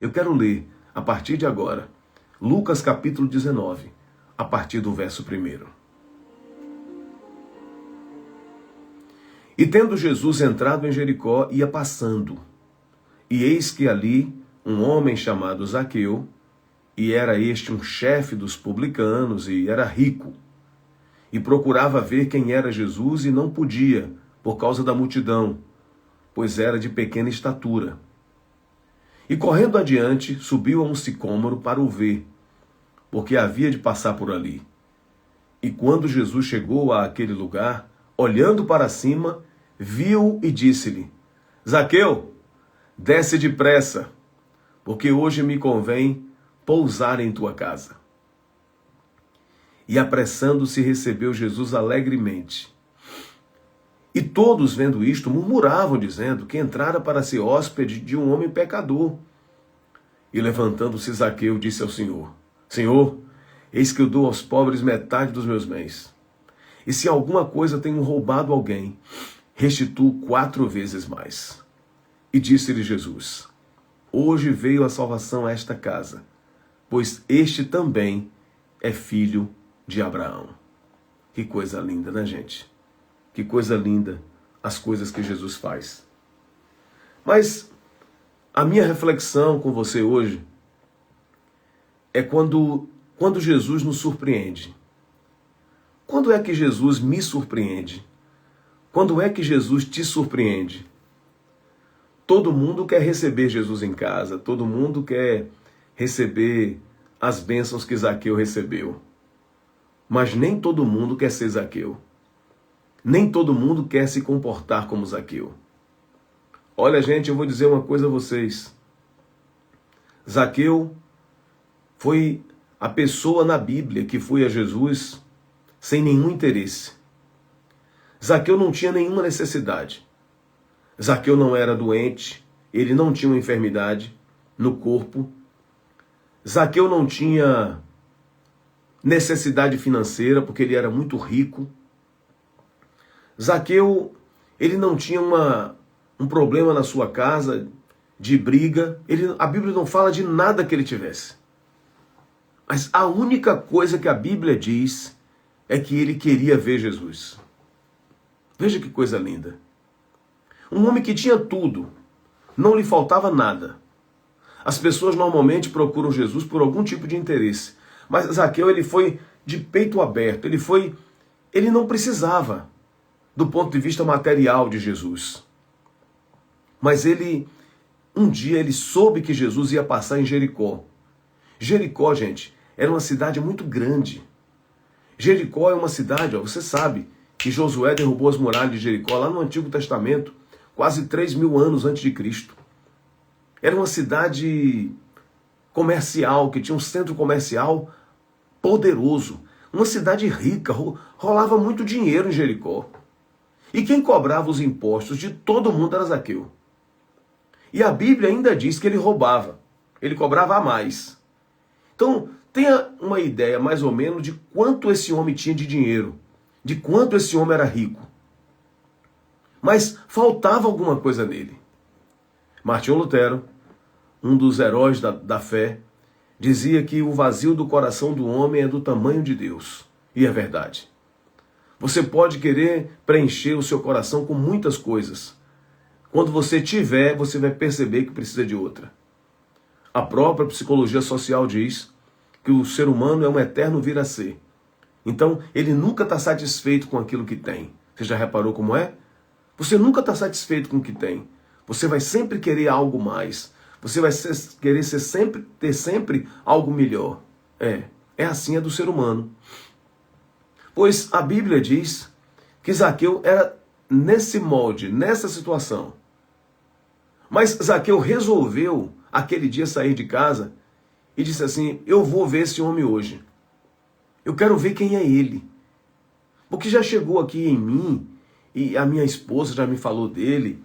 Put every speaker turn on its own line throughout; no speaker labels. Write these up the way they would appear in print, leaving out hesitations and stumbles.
Eu quero ler, a partir de agora, Lucas capítulo 19, a partir do verso 1. E tendo Jesus entrado em Jericó, ia passando. E eis que ali um homem chamado Zaqueu, e era este um chefe dos publicanos, e era rico, e procurava ver quem era Jesus, e não podia, por causa da multidão, pois era de pequena estatura. E correndo adiante, subiu a um sicômoro para o ver, porque havia de passar por ali. E quando Jesus chegou àquele lugar, olhando para cima, viu e disse-lhe: Zaqueu, desce depressa, porque hoje me convém pousar em tua casa. E apressando-se, recebeu Jesus alegremente. E todos, vendo isto, murmuravam, dizendo que entrara para ser hóspede de um homem pecador. E levantando-se Zaqueu, disse ao Senhor: Senhor, eis que eu dou aos pobres metade dos meus bens. E se alguma coisa tenho roubado alguém, restituo 4 vezes mais. E disse-lhe Jesus: Hoje veio a salvação a esta casa, pois este também é filho de Abraão. Que coisa linda, né, gente? Que coisa linda as coisas que Jesus faz. Mas a minha reflexão com você hoje é quando Jesus nos surpreende. Quando é que Jesus me surpreende? Quando é que Jesus te surpreende? Todo mundo quer receber Jesus em casa, todo mundo quer receber as bênçãos que Zaqueu recebeu. Mas nem todo mundo quer ser Zaqueu. Nem todo mundo quer se comportar como Zaqueu. Olha, gente, eu vou dizer uma coisa a vocês. Zaqueu foi a pessoa na Bíblia que foi a Jesus sem nenhum interesse. Zaqueu não tinha nenhuma necessidade. Zaqueu não era doente, ele não tinha uma enfermidade no corpo. Zaqueu não tinha necessidade financeira, porque ele era muito rico. Zaqueu, ele não tinha um problema na sua casa de briga. A Bíblia não fala de nada que ele tivesse. Mas a única coisa que a Bíblia diz é que ele queria ver Jesus. Veja que coisa linda. Um homem que tinha tudo, não lhe faltava nada. As pessoas normalmente procuram Jesus por algum tipo de interesse. Mas Zaqueu, ele foi de peito aberto. Ele não precisava do ponto de vista material de Jesus. Mas um dia ele soube que Jesus ia passar em Jericó. Jericó, gente, era uma cidade muito grande. Jericó é uma cidade, você sabe, que Josué derrubou as muralhas de Jericó lá no Antigo Testamento, quase 3.000 anos antes de Cristo. Era uma cidade comercial, que tinha um centro comercial poderoso. Uma cidade rica, rolava muito dinheiro em Jericó. E quem cobrava os impostos de todo mundo era Zaqueu. E a Bíblia ainda diz que ele roubava. Ele cobrava a mais. Então, tenha uma ideia mais ou menos de quanto esse homem tinha de dinheiro. De quanto esse homem era rico. Mas faltava alguma coisa nele. Martinho Lutero, um dos heróis da fé, dizia que o vazio do coração do homem é do tamanho de Deus. E é verdade. Você pode querer preencher o seu coração com muitas coisas. Quando você tiver, você vai perceber que precisa de outra. A própria psicologia social diz que o ser humano é um eterno vir a ser. Então, ele nunca está satisfeito com aquilo que tem. Você já reparou como é? Você nunca está satisfeito com o que tem. Você vai sempre querer algo mais. Você vai querer ter sempre algo melhor. É assim é do ser humano. Pois a Bíblia diz que Zaqueu era nesse molde, nessa situação. Mas Zaqueu resolveu, aquele dia, sair de casa e disse assim: eu vou ver esse homem hoje. Eu quero ver quem é ele. Porque já chegou aqui em mim, e a minha esposa já me falou dele,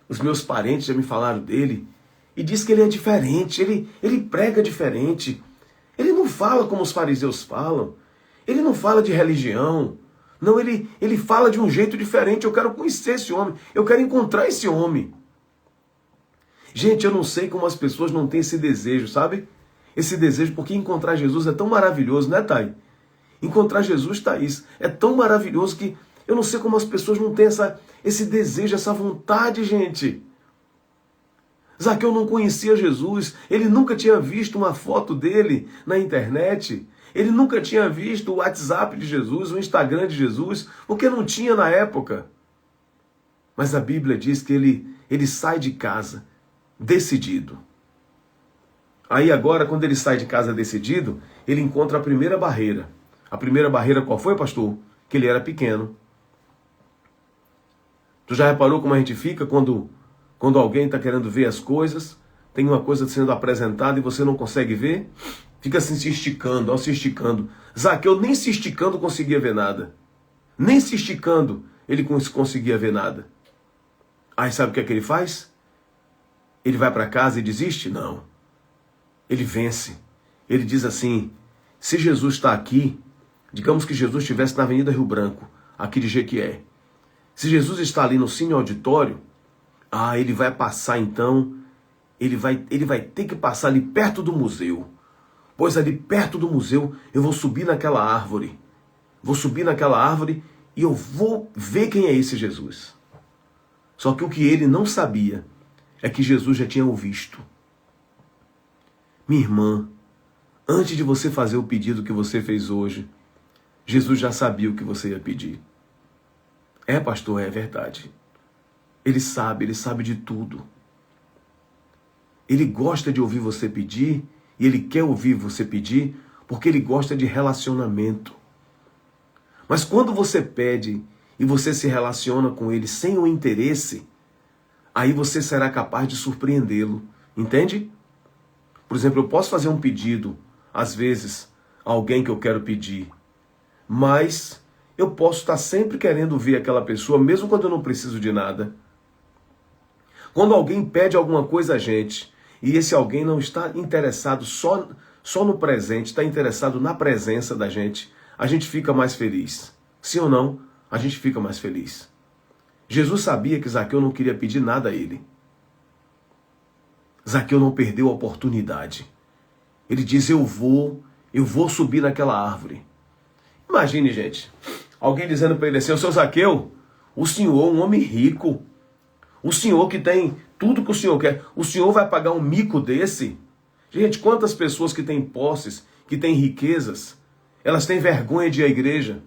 os meus parentes já me falaram dele, e diz que ele é diferente, ele prega diferente. Ele não fala como os fariseus falam. Ele não fala de religião. Não, ele fala de um jeito diferente. Eu quero conhecer esse homem. Eu quero encontrar esse homem. Gente, eu não sei como as pessoas não têm esse desejo, sabe? Esse desejo, porque encontrar Jesus é tão maravilhoso, né, Thay? Encontrar Jesus, Thaís, é tão maravilhoso que eu não sei como as pessoas não têm esse desejo, essa vontade, gente. Zaqueu não conhecia Jesus, ele nunca tinha visto uma foto dele na internet, ele nunca tinha visto o WhatsApp de Jesus, o Instagram de Jesus, porque não tinha na época. Mas a Bíblia diz que ele sai de casa decidido. Aí agora, quando ele sai de casa decidido, ele encontra a primeira barreira. A primeira barreira qual foi, pastor? Que ele era pequeno. Tu já reparou como a gente fica quando alguém está querendo ver as coisas, tem uma coisa sendo apresentada e você não consegue ver? Fica assim se esticando, se esticando. Zaqueu nem se esticando conseguia ver nada. Nem se esticando ele conseguia ver nada. Aí sabe o que é que ele faz? Ele vai para casa e desiste? Não. Ele vence. Ele diz assim, se Jesus está aqui, digamos que Jesus estivesse na Avenida Rio Branco, aqui de Jequié. Se Jesus está ali no Cine Auditório, ele vai passar então, ele vai ter que passar ali perto do museu. Pois ali perto do museu eu vou subir naquela árvore. Vou subir naquela árvore e eu vou ver quem é esse Jesus. Só que o que ele não sabia é que Jesus já tinha o visto. Minha irmã, antes de você fazer o pedido que você fez hoje, Jesus já sabia o que você ia pedir. É, pastor, é verdade. Ele sabe de tudo. Ele gosta de ouvir você pedir, e ele quer ouvir você pedir, porque ele gosta de relacionamento. Mas quando você pede e você se relaciona com ele sem o interesse, aí você será capaz de surpreendê-lo. Entende? Por exemplo, eu posso fazer um pedido, às vezes, a alguém que eu quero pedir, mas eu posso estar sempre querendo ver aquela pessoa, mesmo quando eu não preciso de nada. Quando alguém pede alguma coisa a gente, e esse alguém não está interessado só no presente, está interessado na presença da gente, a gente fica mais feliz. Sim ou não? A gente fica mais feliz. Jesus sabia que Zaqueu não queria pedir nada a ele. Zaqueu não perdeu a oportunidade. Ele diz, eu vou subir naquela árvore. Imagine, gente, alguém dizendo para ele assim, o seu Zaqueu, o senhor, um homem rico, o senhor que tem tudo que o senhor quer, o senhor vai pagar um mico desse? Gente, quantas pessoas que têm posses, que têm riquezas, elas têm vergonha de ir à igreja.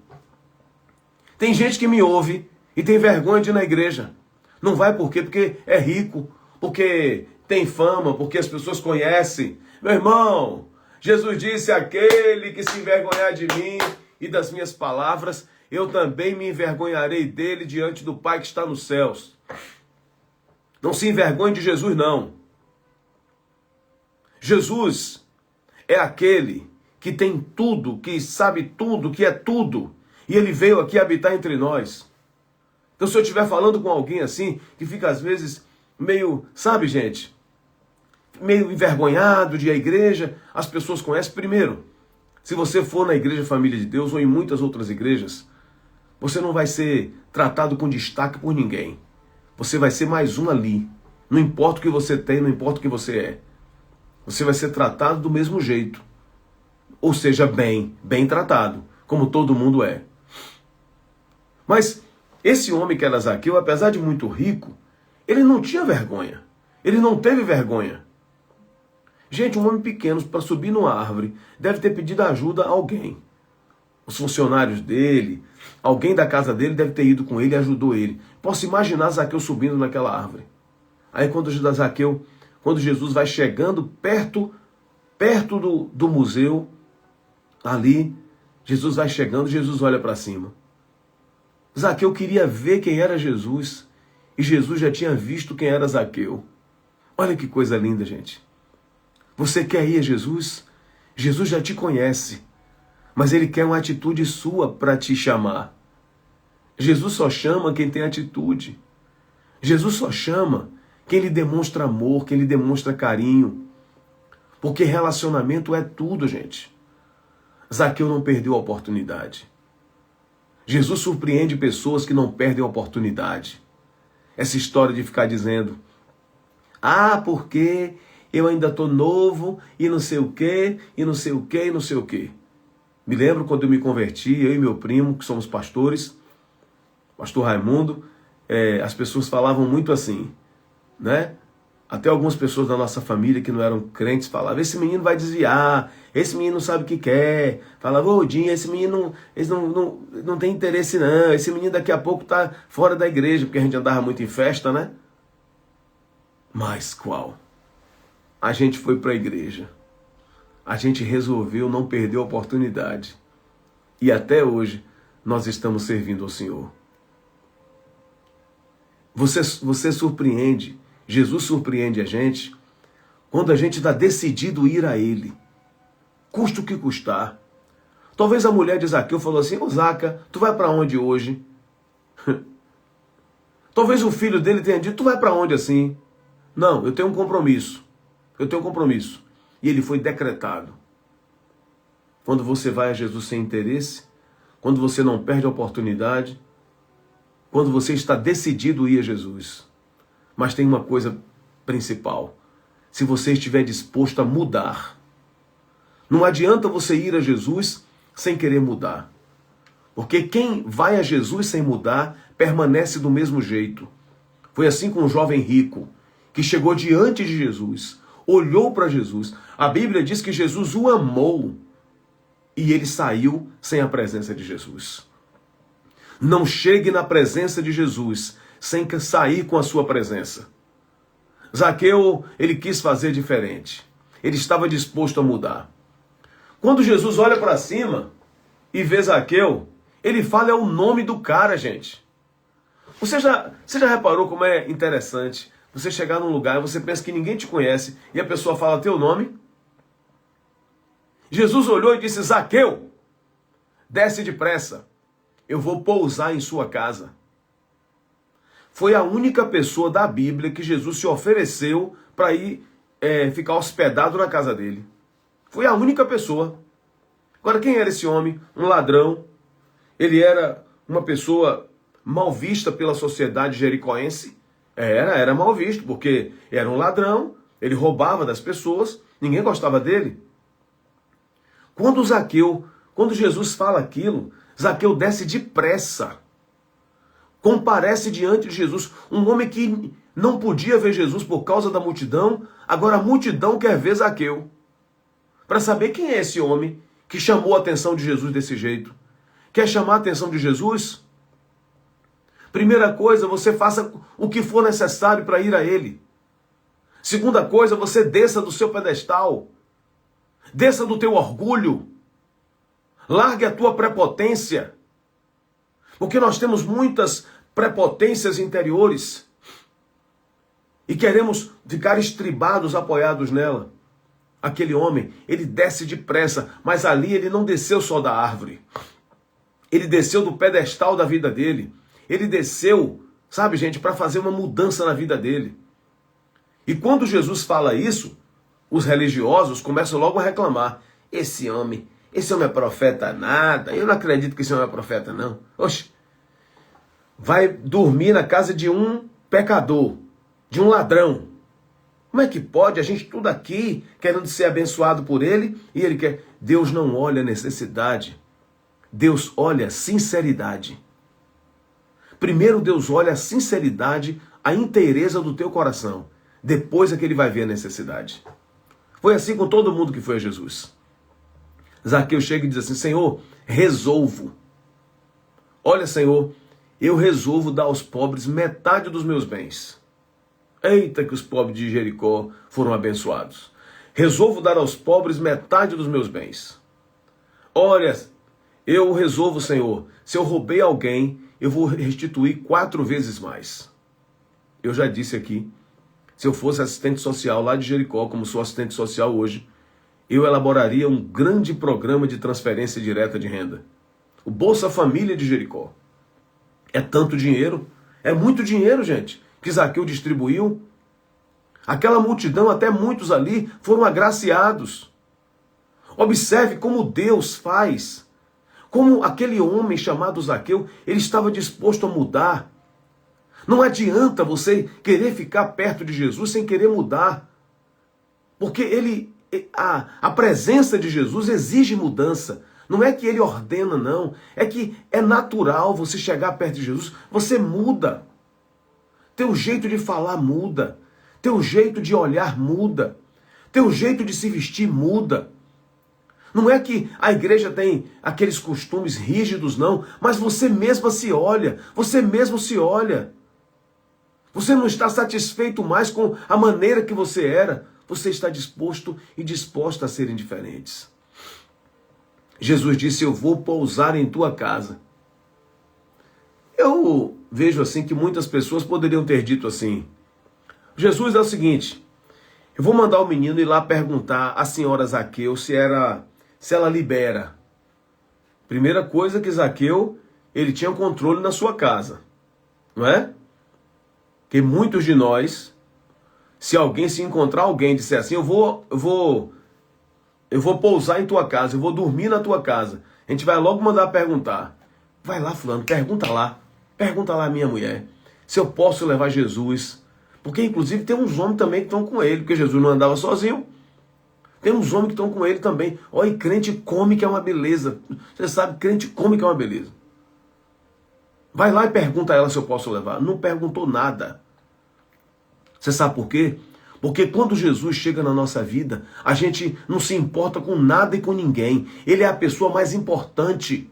Tem gente que me ouve e tem vergonha de ir na igreja. Não vai por quê? Porque é rico, porque tem fama, porque as pessoas conhecem. Meu irmão, Jesus disse, aquele que se envergonhar de mim e das minhas palavras, eu também me envergonharei dele diante do Pai que está nos céus. Não se envergonhe de Jesus, não. Jesus é aquele que tem tudo, que sabe tudo, que é tudo. E ele veio aqui habitar entre nós. Então se eu estiver falando com alguém assim, que fica às vezes meio, sabe gente, meio envergonhado de ir à igreja, as pessoas conhecem. Primeiro, se você for na Igreja Família de Deus ou em muitas outras igrejas, você não vai ser tratado com destaque por ninguém. Você vai ser mais um ali. Não importa o que você tem, não importa o que você é. Você vai ser tratado do mesmo jeito. Ou seja, bem tratado, como todo mundo é. Mas esse homem que era Zaqueu, apesar de muito rico, ele não tinha vergonha. Ele não teve vergonha. Gente, um homem pequeno para subir numa árvore deve ter pedido ajuda a alguém. Os funcionários dele, alguém da casa dele deve ter ido com ele e ajudou ele. Posso imaginar Zaqueu subindo naquela árvore. Aí quando Jesus vai chegando perto do museu, ali, Jesus vai chegando, Jesus olha para cima. Zaqueu queria ver quem era Jesus, e Jesus já tinha visto quem era Zaqueu. Olha que coisa linda, gente. Você quer ir a Jesus? Jesus já te conhece, mas ele quer uma atitude sua para te chamar. Jesus só chama quem tem atitude. Jesus só chama quem lhe demonstra amor, quem lhe demonstra carinho. Porque relacionamento é tudo, gente. Zaqueu não perdeu a oportunidade. Jesus surpreende pessoas que não perdem a oportunidade. Essa história de ficar dizendo, Ah, porque eu ainda estou novo e não sei o quê, e não sei o quê, e não sei o quê. Me lembro quando eu me converti, eu e meu primo, que somos pastores, pastor Raimundo, as pessoas falavam muito assim, né? Até algumas pessoas da nossa família que não eram crentes falavam, esse menino vai desviar, esse menino não sabe o que quer. Falava, ô Dinho, esse menino não tem interesse não, esse menino daqui a pouco tá fora da igreja, porque a gente andava muito em festa, né? Mas qual? A gente foi para a igreja. A gente resolveu não perder a oportunidade. E até hoje nós estamos servindo ao Senhor. Você surpreende, Jesus surpreende a gente quando a gente está decidido ir a Ele. Custa o que custar. Talvez a mulher de Zaqueu falou assim, ô Zaca, tu vai para onde hoje? Talvez o filho dele tenha dito, tu vai para onde assim? Não, eu tenho um compromisso. Eu tenho um compromisso. E ele foi decretado. Quando você vai a Jesus sem interesse, quando você não perde a oportunidade, quando você está decidido a ir a Jesus. Mas tem uma coisa principal. Se você estiver disposto a mudar. Não adianta você ir a Jesus sem querer mudar. Porque quem vai a Jesus sem mudar, permanece do mesmo jeito. Foi assim com um jovem rico, que chegou diante de Jesus, olhou para Jesus. A Bíblia diz que Jesus o amou e ele saiu sem a presença de Jesus. Não chegue na presença de Jesus sem sair com a sua presença. Zaqueu, ele quis fazer diferente. Ele estava disposto a mudar. Quando Jesus olha para cima e vê Zaqueu, ele fala o nome do cara, gente. Você já reparou como é interessante você chegar num lugar e você pensa que ninguém te conhece e a pessoa fala teu nome? Jesus olhou e disse, Zaqueu, desce depressa, eu vou pousar em sua casa. Foi a única pessoa da Bíblia que Jesus se ofereceu para ir ficar hospedado na casa dele. Foi a única pessoa. Agora, quem era esse homem? Um ladrão. Ele era uma pessoa mal vista pela sociedade jericoense. Era mal visto, porque era um ladrão, ele roubava das pessoas, ninguém gostava dele. Quando Jesus fala aquilo, Zaqueu desce depressa. Comparece diante de Jesus. Um homem que não podia ver Jesus por causa da multidão, agora a multidão quer ver Zaqueu. Para saber quem é esse homem que chamou a atenção de Jesus desse jeito. Quer chamar a atenção de Jesus? Primeira coisa, você faça o que for necessário para ir a Ele. Segunda coisa, você desça do seu pedestal. Desça do teu orgulho. Largue a tua prepotência. Porque nós temos muitas prepotências interiores. E queremos ficar estribados, apoiados nela. Aquele homem, ele desce depressa, mas ali ele não desceu só da árvore. Ele desceu do pedestal da vida dele. Ele desceu, sabe gente, para fazer uma mudança na vida dele. E quando Jesus fala isso, os religiosos começam logo a reclamar. Esse homem é profeta nada. Eu não acredito que esse homem é profeta não. Oxe, vai dormir na casa de um pecador, de um ladrão. Como é que pode? A gente tudo aqui querendo ser abençoado por ele e ele quer. Deus não olha necessidade. Deus olha sinceridade. Primeiro Deus olha a sinceridade, a inteireza do teu coração. Depois é que ele vai ver a necessidade. Foi assim com todo mundo que foi a Jesus. Zaqueu chega e diz assim, Senhor, resolvo. Olha, Senhor, eu resolvo dar aos pobres metade dos meus bens. Eita, que os pobres de Jericó foram abençoados. Resolvo dar aos pobres metade dos meus bens. Olha, eu resolvo, Senhor, se eu roubei alguém, eu vou restituir 4 vezes mais. Eu já disse aqui, se eu fosse assistente social lá de Jericó, como sou assistente social hoje, eu elaboraria um grande programa de transferência direta de renda. O Bolsa Família de Jericó. É tanto dinheiro, é muito dinheiro, gente, que Zaqueu distribuiu. Aquela multidão, até muitos ali, foram agraciados. Observe como Deus faz. Como aquele homem chamado Zaqueu, ele estava disposto a mudar. Não adianta você querer ficar perto de Jesus sem querer mudar. Porque a presença de Jesus exige mudança. Não é que ele ordena, não. É que é natural você chegar perto de Jesus, você muda. Teu jeito de falar muda. Teu jeito de olhar muda. Teu jeito de se vestir muda. Não é que a igreja tem aqueles costumes rígidos, não. Mas você mesma se olha. Você mesmo se olha. Você não está satisfeito mais com a maneira que você era. Você está disposto e disposta a serem diferentes. Jesus disse, eu vou pousar em tua casa. Eu vejo assim que muitas pessoas poderiam ter dito assim, Jesus é o seguinte, eu vou mandar o menino ir lá perguntar à senhora Zaqueu se ela libera. Primeira coisa que Zaqueu, ele tinha controle na sua casa, não é? Que muitos de nós, se encontrar alguém e disser assim, eu vou pousar em tua casa, eu vou dormir na tua casa. A gente vai logo mandar perguntar. Vai lá, fulano, pergunta lá a minha mulher, se eu posso levar Jesus. Porque inclusive tem uns homens também que estão com ele, porque Jesus não andava sozinho. Tem uns homens que estão com ele também. Olha, e crente come que é uma beleza. Você sabe, crente come que é uma beleza. Vai lá e pergunta a ela se eu posso levar. Não perguntou nada. Você sabe por quê? Porque quando Jesus chega na nossa vida, a gente não se importa com nada e com ninguém. Ele é a pessoa mais importante.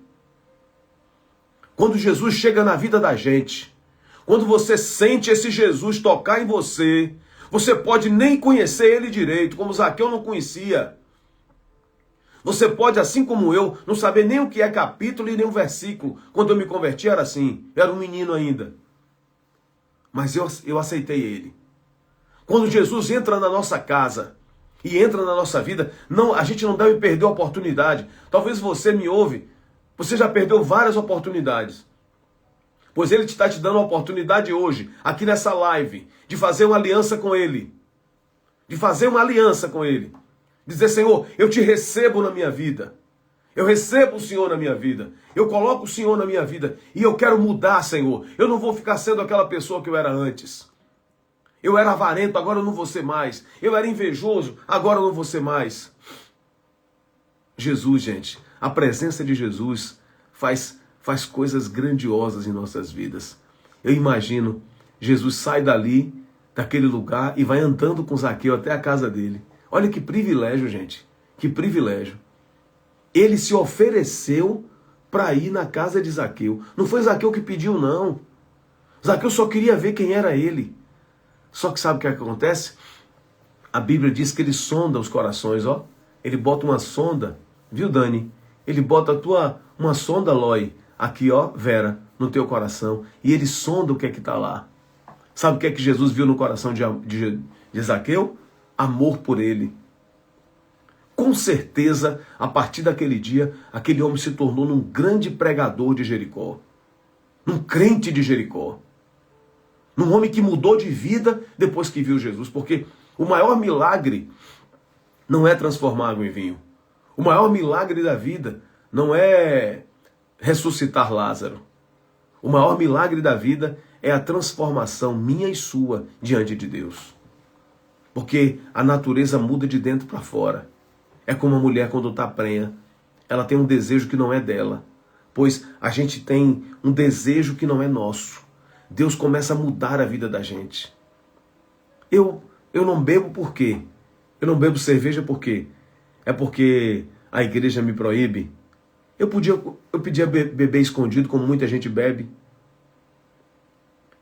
Quando Jesus chega na vida da gente, quando você sente esse Jesus tocar em você, você pode nem conhecer ele direito, como Zaqueu não conhecia. Você pode, assim como eu, não saber nem o que é capítulo e nem o versículo. Quando eu me converti era assim, era um menino ainda. Mas eu aceitei ele. Quando Jesus entra na nossa casa e entra na nossa vida, a gente não deve perder a oportunidade. Talvez você me ouve, você já perdeu várias oportunidades. Pois ele está te dando a oportunidade hoje, aqui nessa live, de fazer uma aliança com ele. De fazer uma aliança com ele. Dizer, Senhor, eu te recebo na minha vida. Eu recebo o Senhor na minha vida. Eu coloco o Senhor na minha vida. E eu quero mudar, Senhor. Eu não vou ficar sendo aquela pessoa que eu era antes. Eu era avarento, agora eu não vou ser mais. Eu era invejoso, agora eu não vou ser mais. Jesus, gente, a presença de Jesus faz coisas grandiosas em nossas vidas. Eu imagino, Jesus sai dali, daquele lugar, e vai andando com Zaqueu até a casa dele. Olha que privilégio, gente. Que privilégio. Ele se ofereceu para ir na casa de Zaqueu. Não foi Zaqueu que pediu, não. Zaqueu só queria ver quem era ele. Só que sabe o que acontece? A Bíblia diz que ele sonda os corações, ó. Ele bota uma sonda, viu, Dani? Ele bota uma sonda, Loi, aqui, ó, Vera, no teu coração. E ele sonda o que é que está lá. Sabe o que é que Jesus viu no coração de Zaqueu? Amor por ele. Com certeza, a partir daquele dia, aquele homem se tornou num grande pregador de Jericó. Num crente de Jericó. Num homem que mudou de vida depois que viu Jesus. Porque o maior milagre não é transformar água em vinho. O maior milagre da vida não é ressuscitar Lázaro. O maior milagre da vida é a transformação minha e sua diante de Deus. Porque a natureza muda de dentro para fora. É como a mulher quando está prenha. Ela tem um desejo que não é dela. Pois a gente tem um desejo que não é nosso. Deus começa a mudar a vida da gente. Eu não bebo por quê? Eu não bebo cerveja por quê? É porque a igreja me proíbe? Eu podia beber escondido como muita gente bebe.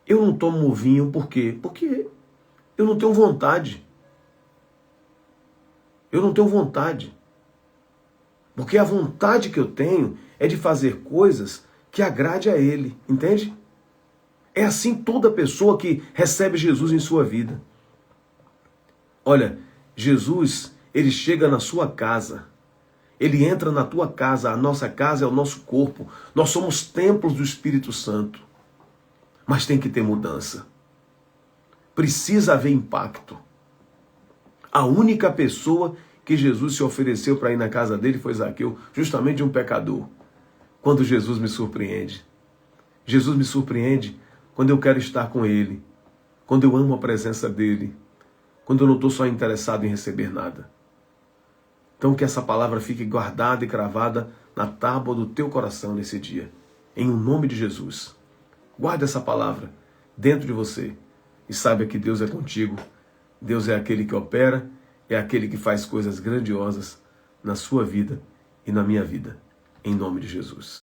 Eu não tomo vinho por quê? Porque eu não tenho vontade. Eu não tenho vontade. Porque a vontade que eu tenho é de fazer coisas que agrade a Ele. Entende? É assim toda pessoa que recebe Jesus em sua vida. Olha, Jesus, ele chega na sua casa. Ele entra na tua casa. A nossa casa é o nosso corpo. Nós somos templos do Espírito Santo. Mas tem que ter mudança. Precisa haver impacto. A única pessoa que Jesus se ofereceu para ir na casa dele foi Zaqueu, justamente um pecador. Quando Jesus me surpreende. Jesus me surpreende quando eu quero estar com Ele, quando eu amo a presença dEle, quando eu não estou só interessado em receber nada. Então que essa palavra fique guardada e cravada na tábua do teu coração nesse dia, em nome de Jesus. Guarde essa palavra dentro de você e saiba que Deus é contigo. Deus é aquele que opera, é aquele que faz coisas grandiosas na sua vida e na minha vida, em nome de Jesus.